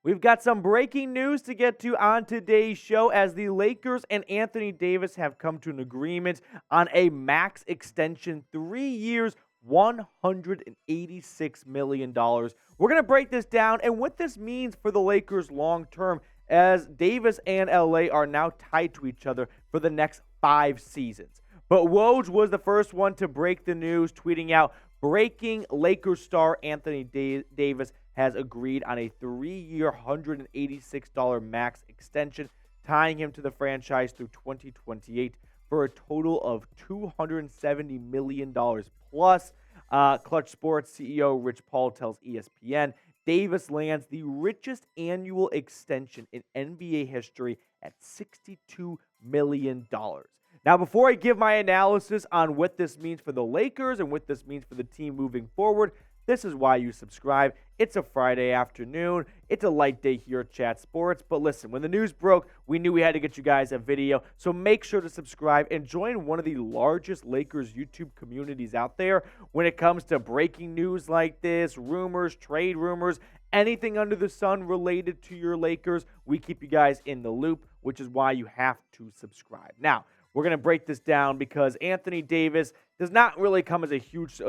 We've got some breaking news to get to on today's show as the Lakers and Anthony Davis have come to an agreement on a max extension, 3 years, $186 million. We're going to break this down and what this means for the Lakers long term as Davis and LA are now tied to each other for the next 5 seasons. But Woj was the first one to break the news, tweeting out, breaking Lakers star Anthony Davis has agreed on a 3-year, $186 max extension, tying him to the franchise through 2028 for a total of $270 million plus. Clutch Sports CEO Rich Paul tells ESPN, Davis lands the richest annual extension in NBA history at $62 million. Now, before I give my analysis on what this means for the Lakers and what this means for the team moving forward, this is why you subscribe. It's a Friday afternoon. It's a light day here at Chat Sports. But listen, when the news broke, we knew we had to get you guys a video. So make sure to subscribe and join one of the largest Lakers YouTube communities out there when it comes to breaking news like this, rumors, trade rumors, anything under the sun related to your Lakers. We keep you guys in the loop, which is why you have to subscribe. Now, we're going to break this down because Anthony Davis does not come as a huge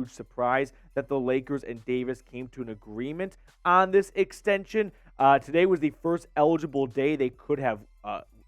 surprise that the Lakers and Davis came to an agreement on this extension. Today was the first eligible day they could have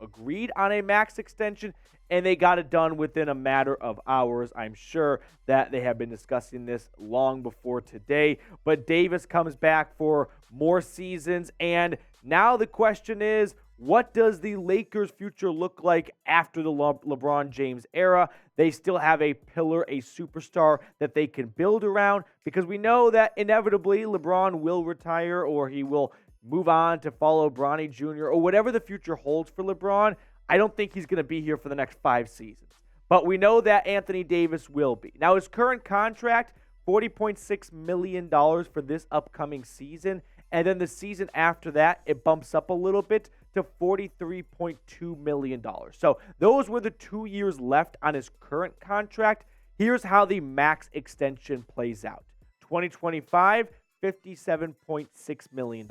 agreed on a max extension, and they got it done within a matter of hours. I'm sure that they have been discussing this long before today, but Davis comes back for more seasons, and now the question is, what does the Lakers' future look like after the LeBron James era? They still have a pillar, a superstar that they can build around because we know that inevitably LeBron will retire or he will move on to follow Bronny Jr. or whatever the future holds for LeBron. I don't think he's going to be here for the next 5 seasons. But we know that Anthony Davis will be. Now, his current contract, $40.6 million for this upcoming season. And then the season after that, it bumps up a little bit to $43.2 million. So those were the 2 years left on his current contract. Here's how the max extension plays out. 2025, $57.6 million.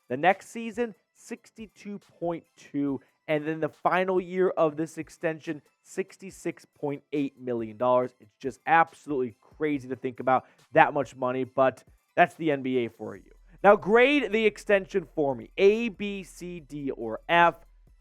The next season, $62.2. And then the final year of this extension, $66.8 million. It's just absolutely crazy to think about that much money, but that's the NBA for you. Now, grade the extension for me, A, B, C, D, or F.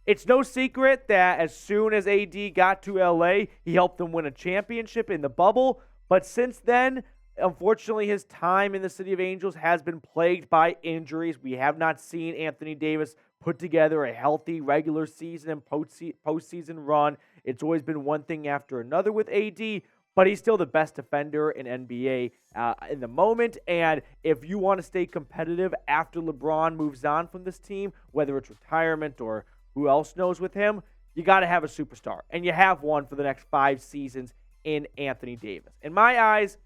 It's no secret that as soon as AD got to LA, he helped them win a championship in the bubble. But since then, unfortunately, his time in the City of Angels has been plagued by injuries. We have not seen Anthony Davis put together a healthy regular season and postseason run. It's always been one thing after another with AD. But he's still the best defender in NBA in the moment. And if you want to stay competitive after LeBron moves on from this team, whether it's retirement or who else knows with him, you got to have a superstar. And you have one for the next 5 seasons in Anthony Davis. In my eyes,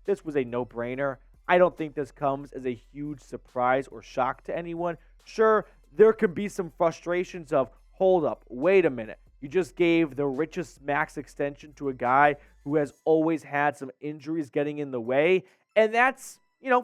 this was a no-brainer. I don't think this comes as a huge surprise or shock to anyone. Sure, there could be some frustrations of, hold up, wait a minute. You just gave the richest max extension to a guy who has always had some injuries getting in the way. And that's,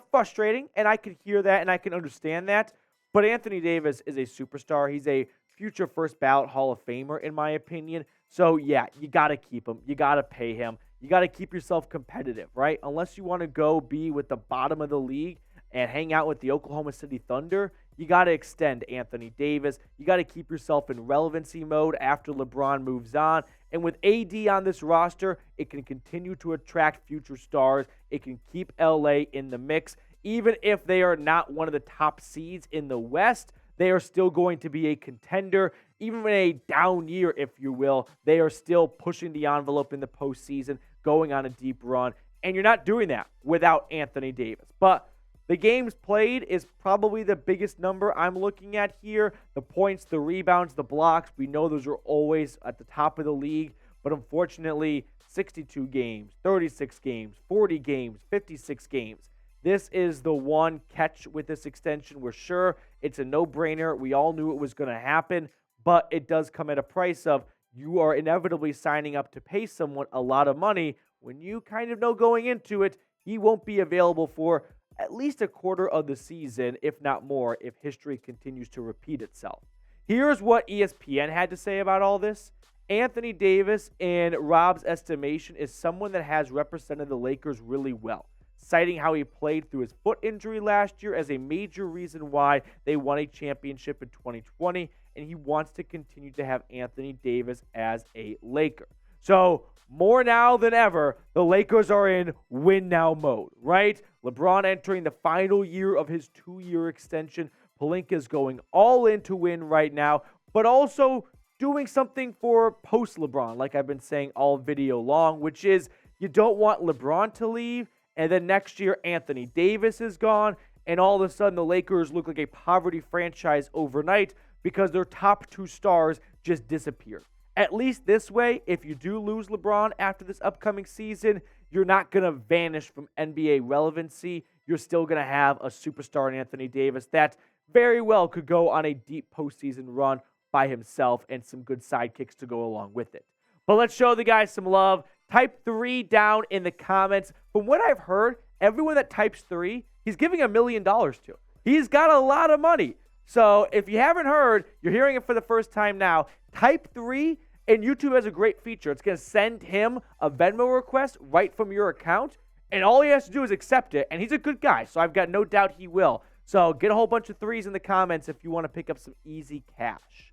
frustrating. And I can hear that and I can understand that. But Anthony Davis is a superstar. He's a future first ballot Hall of Famer, in my opinion. So, yeah, you got to keep him. You got to pay him. You got to keep yourself competitive, right? Unless you want to go be with the bottom of the league and hang out with the Oklahoma City Thunder, you got to extend Anthony Davis. You got to keep yourself in relevancy mode after LeBron moves on. And with AD on this roster, it can continue to attract future stars. It can keep LA in the mix. Even if they are not one of the top seeds in the West, they are still going to be a contender. Even in a down year, if you will, they are still pushing the envelope in the postseason, going on a deep run. And you're not doing that without Anthony Davis. But the games played is probably the biggest number I'm looking at here. The points, the rebounds, the blocks, we know those are always at the top of the league. But unfortunately, 62 games, 36 games, 40 games, 56 games. This is the one catch with this extension. We're sure it's a no-brainer. We all knew it was going to happen. But it does come at a price of you are inevitably signing up to pay someone a lot of money when you kind of know going into it he won't be available for at least a quarter of the season, if not more, if history continues to repeat itself. Here's what ESPN had to say about all this. Anthony Davis, in Rob's estimation, is someone that has represented the Lakers really well, citing how he played through his foot injury last year as a major reason why they won a championship in 2020, and he wants to continue to have Anthony Davis as a Laker. So, more now than ever, the Lakers are in win-now mode, right? LeBron entering the final year of his 2-year extension. Pelinka's going all in to win right now, but also doing something for post-LeBron, like I've been saying all video long, which is you don't want LeBron to leave, and then next year Anthony Davis is gone, and all of a sudden the Lakers look like a poverty franchise overnight because their top 2 stars just disappeared. At least this way, if you do lose LeBron after this upcoming season, you're not going to vanish from NBA relevancy. You're still going to have a superstar in Anthony Davis that very well could go on a deep postseason run by himself and some good sidekicks to go along with it. But let's show the guys some love. Type 3 down in the comments. From what I've heard, everyone that types 3, he's giving $1 million to. He's got a lot of money. So if you haven't heard, you're hearing it for the first time now. Type 3, and YouTube has a great feature. It's going to send him a Venmo request right from your account, and all he has to do is accept it, and he's a good guy, so I've got no doubt he will. So get a whole bunch of 3s in the comments if you want to pick up some easy cash.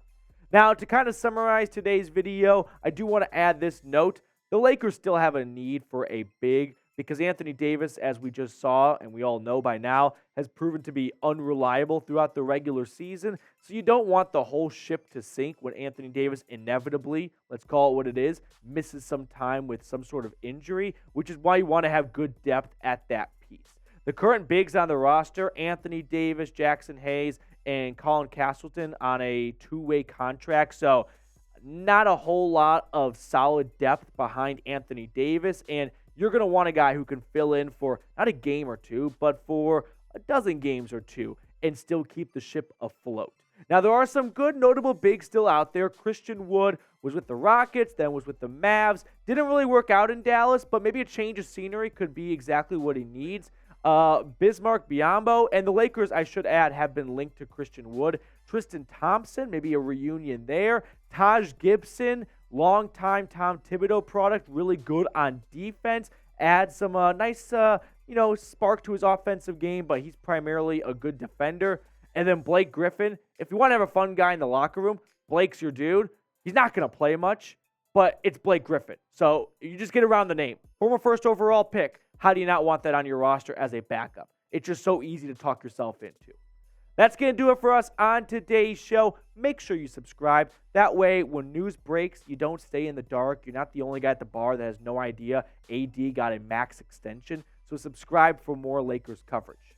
Now, to kind of summarize today's video, I do want to add this note. The Lakers still have a need for a big, because Anthony Davis, as we just saw, and we all know by now, has proven to be unreliable throughout the regular season. So you don't want the whole ship to sink when Anthony Davis inevitably, let's call it what it is, misses some time with some sort of injury, which is why you want to have good depth at that piece. The current bigs on the roster, Anthony Davis, Jackson Hayes, and Colin Castleton on a 2-way contract. So not a whole lot of solid depth behind Anthony Davis, and you're going to want a guy who can fill in for not a game or two, but for a dozen games or two and still keep the ship afloat. Now, there are some good notable bigs still out there. Christian Wood was with the Rockets, then was with the Mavs. Didn't really work out in Dallas, but maybe a change of scenery could be exactly what he needs. Bismarck Biyombo, and the Lakers, I should add, have been linked to Christian Wood. Tristan Thompson, maybe a reunion there. Taj Gibson, longtime Tom Thibodeau product, really good on defense. Add some nice, spark to his offensive game, but he's primarily a good defender. And then Blake Griffin, if you want to have a fun guy in the locker room, Blake's your dude. He's not going to play much, but it's Blake Griffin. So you just get around the name. Former first overall pick. How do you not want that on your roster as a backup? It's just so easy to talk yourself into. That's going to do it for us on today's show. Make sure you subscribe. That way, when news breaks, you don't stay in the dark. You're not the only guy at the bar that has no idea AD got a max extension. So subscribe for more Lakers coverage.